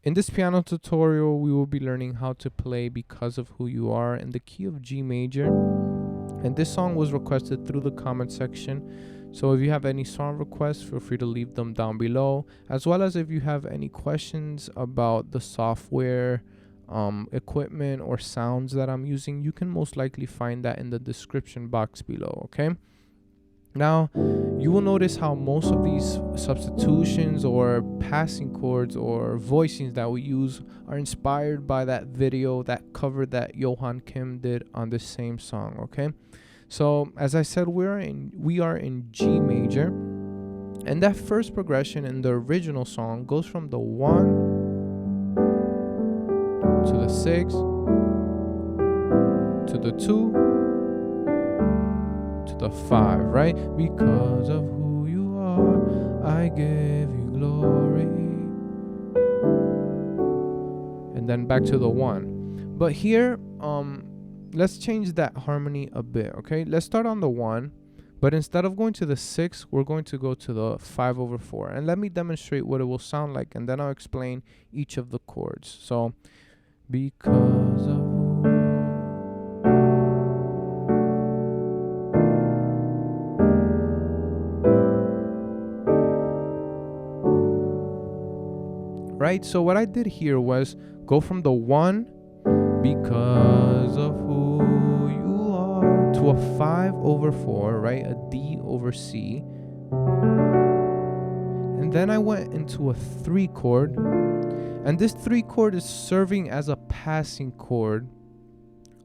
In this piano tutorial, we will be learning how to play Because of Who You Are in the key of G major. And this song was requested through the comment section. So if you have any song requests, feel free to leave them down below. As well as if you have any questions about the software, equipment, or sounds that I'm using, you can most likely find that in the description box below, okay? Now, you will notice how most of these substitutions or passing chords or voicings that we use are inspired by that video, that cover that Yohan Kim did on the same song, okay? So, as I said, we are in G major, and that first progression in the original song goes from the 1 to the 6 to the 2 to the 5, right? Because of who you are, I give you glory. And then back to the 1. But here, let's change that harmony a bit, okay? Let's start on the 1, but instead of going to the 6, we're going to go to the 5/4. And let me demonstrate what it will sound like, and then I'll explain each of the chords. So, because of right? So what I did here was go from the 1, because of who you are, to a 5/4, right? A D over C. And then I went into a 3 chord. And this 3 chord is serving as a passing chord.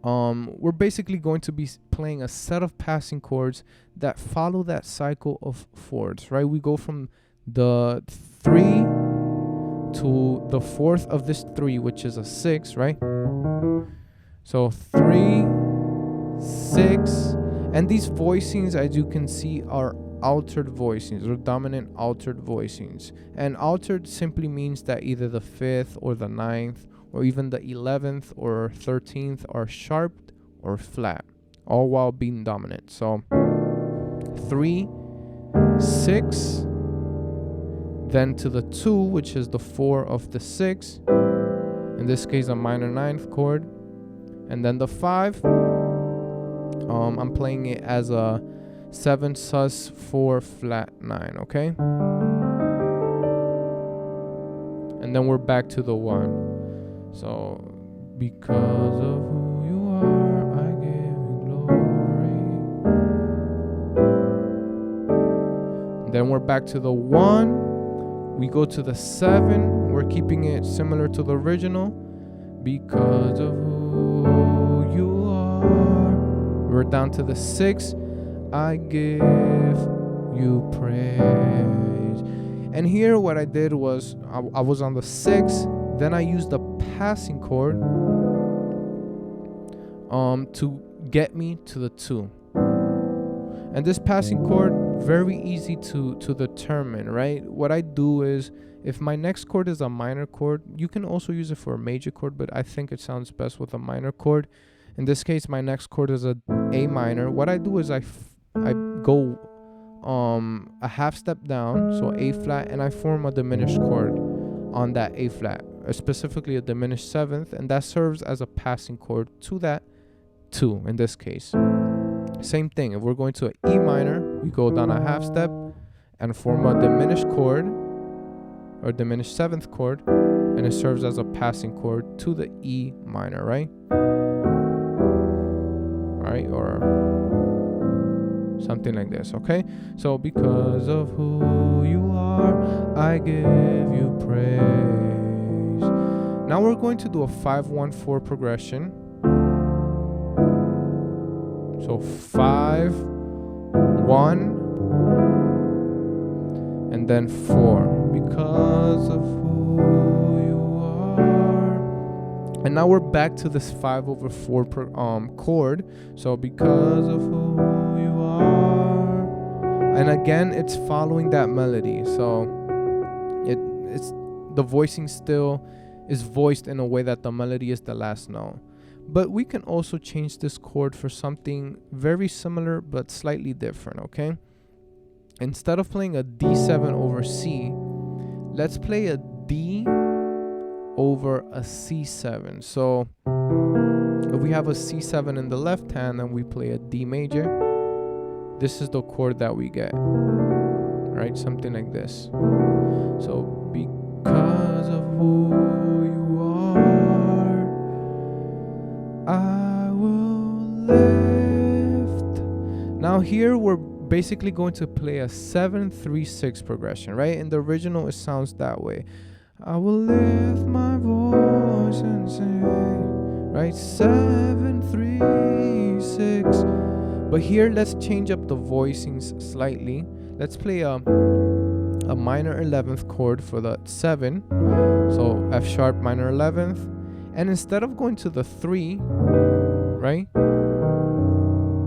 We're basically going to be playing a set of passing chords that follow that cycle of 4s, right? We go from the 3 to the 4th of this 3, which is a 6, right? So 3, 6, and these voicings, as you can see, are altered voicings or dominant altered voicings. And altered simply means that either the 5th or the 9th or even the 11th or 13th are sharp or flat, all while being dominant. So 3, 6, then to the 2, which is the 4 of the 6, in this case a minor 9th chord, and then the 5, I'm playing it as a 7 sus 4 flat 9, okay? And then we're back to the 1. So, because of who you are, I give you glory. And then we're back to the 1. We go to the 7. We're keeping it similar to the original. Because of who you are. We're down to the 6. I give you praise. And here what I did was I was on the 6. Then I used the passing chord to get me to the 2. And this passing chord, very easy to determine, right? What I do is, if my next chord is a minor chord, you can also use it for a major chord, but I think it sounds best with a minor chord. In this case, my next chord is a A minor. What I do is I go a half step down, so A flat, and I form a diminished chord on that A flat, specifically a diminished 7th, and that serves as a passing chord to that 2 in this case. Same thing, if we're going to an E minor, we go down a half step and form a diminished chord or diminished 7th chord, and it serves as a passing chord to the E minor, right? Right, or something like this, okay? So, because of who you are, I give you praise. Now we're going to do a 5/1-4 progression. So 5, 1, and then 4. Because of who you are. And now we're back to this 5/4 chord. So because of who you are. And again, it's following that melody. So it's the voicing still is voiced in a way that the melody is the last note. But we can also change this chord for something very similar but slightly different, okay? Instead of playing a D7 over C, let's play a D over a C7. So if we have a C7 in the left hand and we play a D major, this is the chord that we get, right? Something like this. So because of who you are, I will lift. Now here we're basically going to play a 7-3-6 progression, right? In the original it sounds that way. I will lift my voice and sing, right? 7-3-6. But here let's change up the voicings slightly. Let's play a minor 11th chord for the 7. So F sharp minor 11th. And instead of going to the 3, right?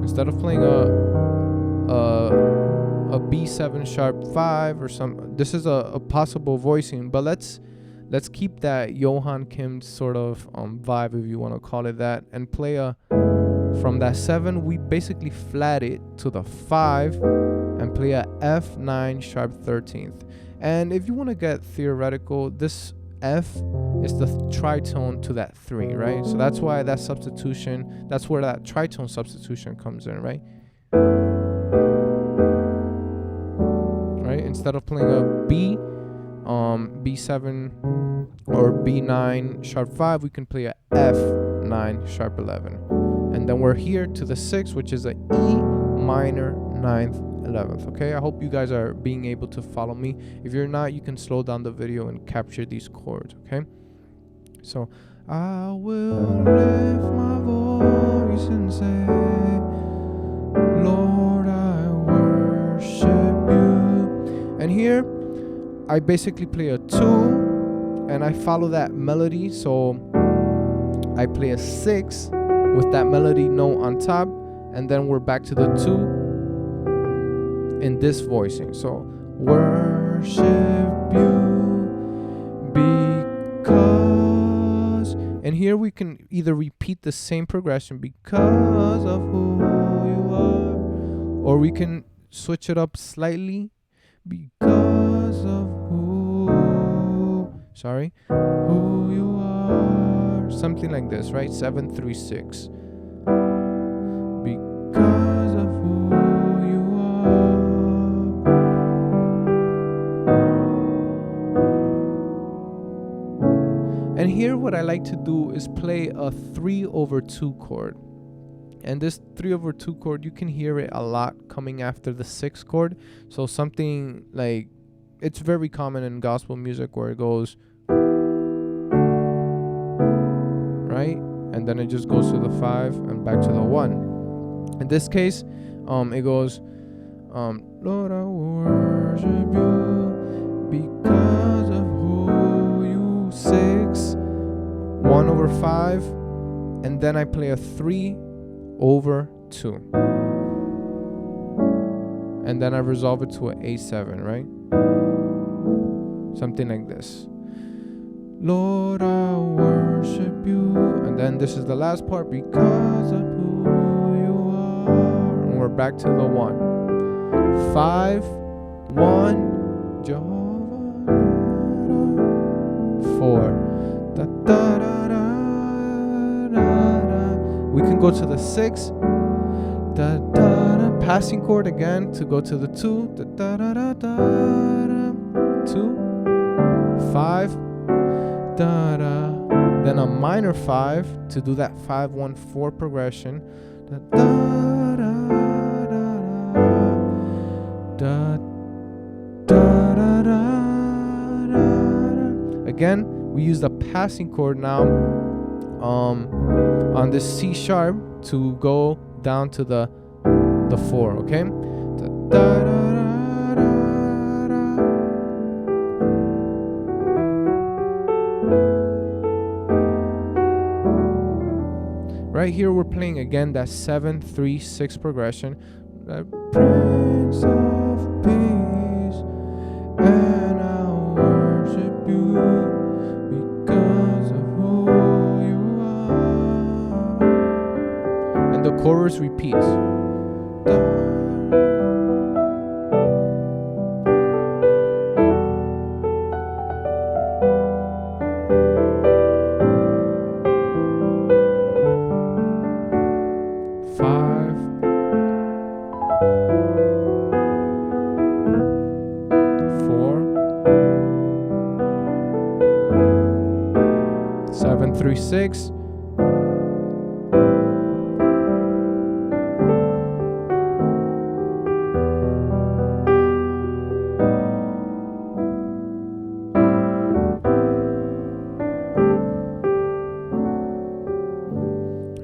Instead of playing a B7 sharp 5 or some, this is a possible voicing, but let's keep that Yohan Kim sort of vibe, if you want to call it that, and play a, from that 7 we basically flat it to the 5 and play a F9 sharp 13th. And if you want to get theoretical, this F is the tritone to that 3, right? So that's why that substitution, that's where that tritone substitution comes in, right? Instead of playing a B, B7 or B9 sharp 5, we can play a F9 sharp 11. And then we're here to the 6, which is a E minor 9th 11th. Okay, I hope you guys are being able to follow me. If you're not, you can slow down the video and capture these chords. Okay, so I will lift my voice and say, Lord, I worship you. And here I basically play a 2 and I follow that melody. So I play a 6 with that melody note on top, and then we're back to the 2 in this voicing. So worship you because, and here we can either repeat the same progression, because of who you are, or we can switch it up slightly, because of who you are, something like this, right? 7-3-6. Because of who you are. And here what I like to do is play a 3/2 chord. And this 3/2 chord, you can hear it a lot coming after the 6 chord. So something like, it's very common in gospel music where it goes, right? And then it just goes to the 5 and back to the 1. In this case, it goes, Lord, I worship you because of who you 6, 1/5, and then I play a 3/2, and then I resolve it to an A7, right? Something like this. Lord, I worship you, and then this is the last part, because of who you are, and we're back to the 1, 5, 1, Jehovah, 4, da, da, da, da, da, da. We can go to the 6, da, da, da, passing chord again to go to the 2, da, da, da, da, da, da, 2, 5, da, da, then a minor 5 to do that 5-1-4 progression, da, da, da, da, da, da, da, da. Again, we use the passing chord now on this C sharp to go down to the 4, okay? Da, da, da, da, da. Right here we're playing again that 7-3-6 progression. The Prince of Peace, and I worship you because of who you are. And the chorus repeats. 7 3 6.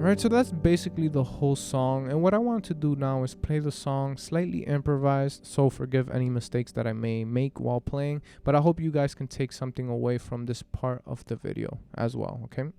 Alright, so that's basically the whole song, and what I want to do now is play the song slightly improvised, so forgive any mistakes that I may make while playing, but I hope you guys can take something away from this part of the video as well, okay?